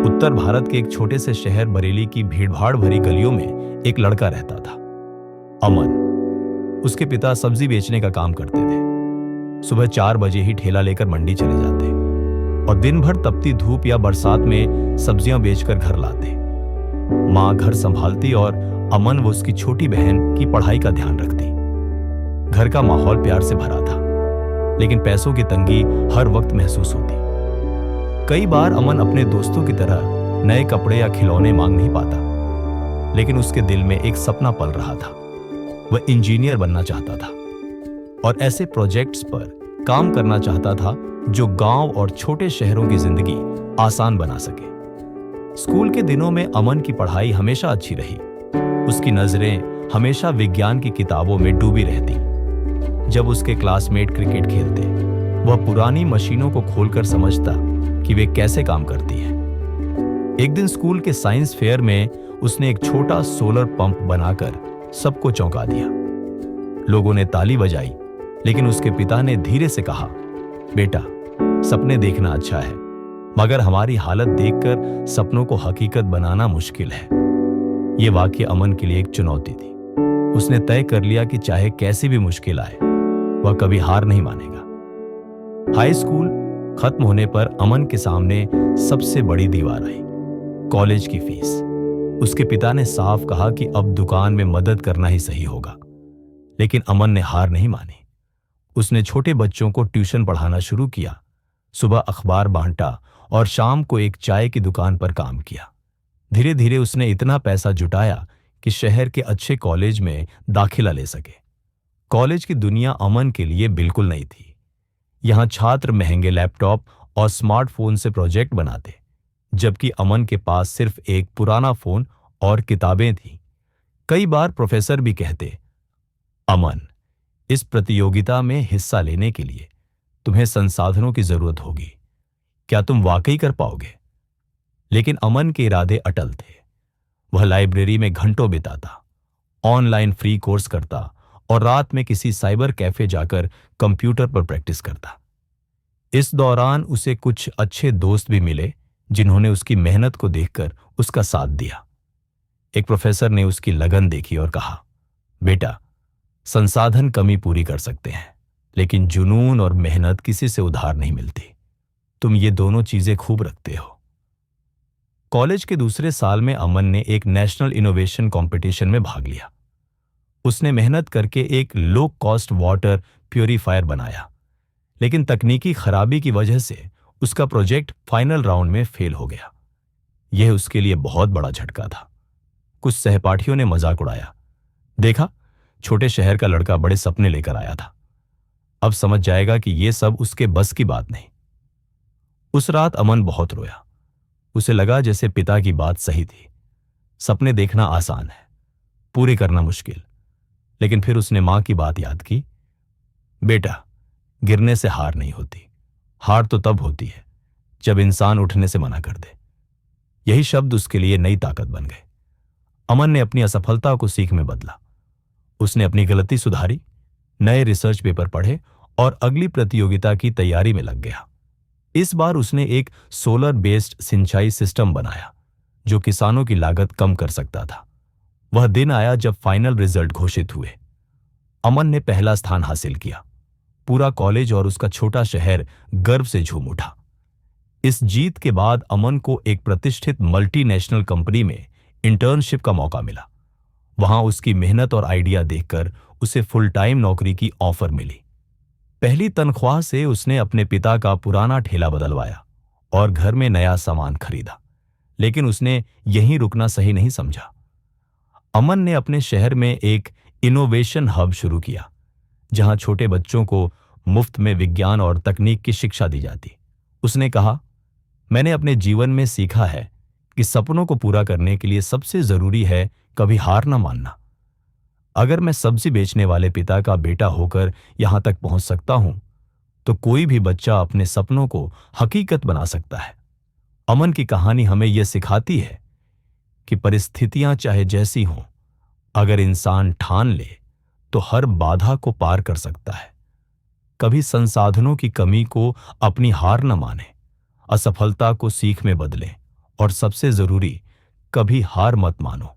उत्तर भारत के एक छोटे से शहर बरेली की भीड़भाड़ भरी गलियों में एक लड़का रहता था, अमन। उसके पिता सब्जी बेचने का काम करते थे। सुबह 4 बजे ही ठेला लेकर मंडी चले जाते और दिन भर तपती धूप या बरसात में सब्जियां बेचकर घर लाते। माँ घर संभालती और अमन व उसकी छोटी बहन की पढ़ाई का ध्यान रखती। घर का माहौल प्यार से भरा था, लेकिन पैसों की तंगी हर वक्त महसूस होती। कई बार अमन अपने दोस्तों की तरह नए कपड़े या खिलौने मांग नहीं पाता, लेकिन उसके दिल में एक सपना पल रहा था। वह इंजीनियर बनना चाहता था और ऐसे प्रोजेक्ट्स पर काम करना चाहता था जो गांव और छोटे शहरों की जिंदगी आसान बना सके। स्कूल के दिनों में अमन की पढ़ाई हमेशा अच्छी रही। उसकी नजरें हमेशा विज्ञान की किताबों में डूबी रहती। जब उसके क्लासमेट क्रिकेट खेलते, वह पुरानी मशीनों को खोलकर समझता कि वे कैसे काम करती हैं। एक दिन स्कूल के साइंस फेयर में उसने एक छोटा सोलर पंप बनाकर सबको चौंका दिया। लोगों ने ताली बजाई, लेकिन उसके पिता ने धीरे से कहा, बेटा, सपने देखना अच्छा है, मगर हमारी हालत देखकर सपनों को हकीकत बनाना मुश्किल है। यह वाक्य अमन के लिए एक चुनौती थी। उसने तय कर लिया कि चाहे कैसी भी मुश्किल आए, वह कभी हार नहीं मानेगा। हाई स्कूल खत्म होने पर अमन के सामने सबसे बड़ी दीवार आई, कॉलेज की फीस। उसके पिता ने साफ कहा कि अब दुकान में मदद करना ही सही होगा, लेकिन अमन ने हार नहीं मानी। उसने छोटे बच्चों को ट्यूशन पढ़ाना शुरू किया, सुबह अखबार बांटा और शाम को एक चाय की दुकान पर काम किया। धीरे धीरे उसने इतना पैसा जुटाया कि शहर के अच्छे कॉलेज में दाखिला ले सके। कॉलेज की दुनिया अमन के लिए बिल्कुल नई थी। यहां छात्र महंगे लैपटॉप और स्मार्टफोन से प्रोजेक्ट बनाते, जबकि अमन के पास सिर्फ एक पुराना फोन और किताबें थीं। कई बार प्रोफेसर भी कहते, अमन, इस प्रतियोगिता में हिस्सा लेने के लिए तुम्हें संसाधनों की जरूरत होगी। क्या तुम वाकई कर पाओगे? लेकिन अमन के इरादे अटल थे। वह लाइब्रेरी में घंटों बिताता, ऑनलाइन फ्री कोर्स करता और रात में किसी साइबर कैफे जाकर कंप्यूटर पर प्रैक्टिस करता। इस दौरान उसे कुछ अच्छे दोस्त भी मिले, जिन्होंने उसकी मेहनत को देखकर उसका साथ दिया। एक प्रोफेसर ने उसकी लगन देखी और कहा, बेटा, संसाधन कमी पूरी कर सकते हैं, लेकिन जुनून और मेहनत किसी से उधार नहीं मिलती। तुम ये दोनों चीजें खूब रखते हो। कॉलेज के दूसरे साल में अमन ने एक नेशनल इनोवेशन कंपटीशन में भाग लिया। उसने मेहनत करके एक लो कॉस्ट वाटर प्यूरिफायर बनाया, लेकिन तकनीकी खराबी की वजह से उसका प्रोजेक्ट फाइनल राउंड में फेल हो गया। यह उसके लिए बहुत बड़ा झटका था। कुछ सहपाठियों ने मजाक उड़ाया, देखा, छोटे शहर का लड़का बड़े सपने लेकर आया था, अब समझ जाएगा कि यह सब उसके बस की बात नहीं। उस रात अमन बहुत रोया। उसे लगा जैसे पिता की बात सही थी। सपने देखना आसान है, पूरे करना मुश्किल। लेकिन फिर उसने मां की बात याद की, बेटा, गिरने से हार नहीं होती, हार तो तब होती है जब इंसान उठने से मना कर दे। यही शब्द उसके लिए नई ताकत बन गए। अमन ने अपनी असफलता को सीख में बदला। उसने अपनी गलती सुधारी, नए रिसर्च पेपर पढ़े और अगली प्रतियोगिता की तैयारी में लग गया। इस बार उसने एक सोलर बेस्ड सिंचाई सिस्टम बनाया जो किसानों की लागत कम कर सकता था। वह दिन आया जब फाइनल रिजल्ट घोषित हुए। अमन ने पहला स्थान हासिल किया। पूरा कॉलेज और उसका छोटा शहर गर्व से झूम उठा। इस जीत के बाद अमन को एक प्रतिष्ठित मल्टीनेशनल कंपनी में इंटर्नशिप का मौका मिला। वहां उसकी मेहनत और आइडिया देखकर उसे फुल टाइम नौकरी की ऑफर मिली। पहली तनख्वाह से उसने अपने पिता का पुराना ठेला बदलवाया और घर में नया सामान खरीदा। लेकिन उसने यहीं रुकना सही नहीं समझा। अमन ने अपने शहर में एक इनोवेशन हब शुरू किया, जहां छोटे बच्चों को मुफ्त में विज्ञान और तकनीक की शिक्षा दी जाती। उसने कहा, मैंने अपने जीवन में सीखा है कि सपनों को पूरा करने के लिए सबसे जरूरी है कभी हार ना मानना। अगर मैं सब्जी बेचने वाले पिता का बेटा होकर यहां तक पहुंच सकता हूं, तो कोई भी बच्चा अपने सपनों को हकीकत बना सकता है। अमन की कहानी हमें यह सिखाती है कि परिस्थितियां चाहे जैसी हों, अगर इंसान ठान ले तो हर बाधा को पार कर सकता है। कभी संसाधनों की कमी को अपनी हार न माने, असफलता को सीख में बदलें और सबसे जरूरी, कभी हार मत मानो।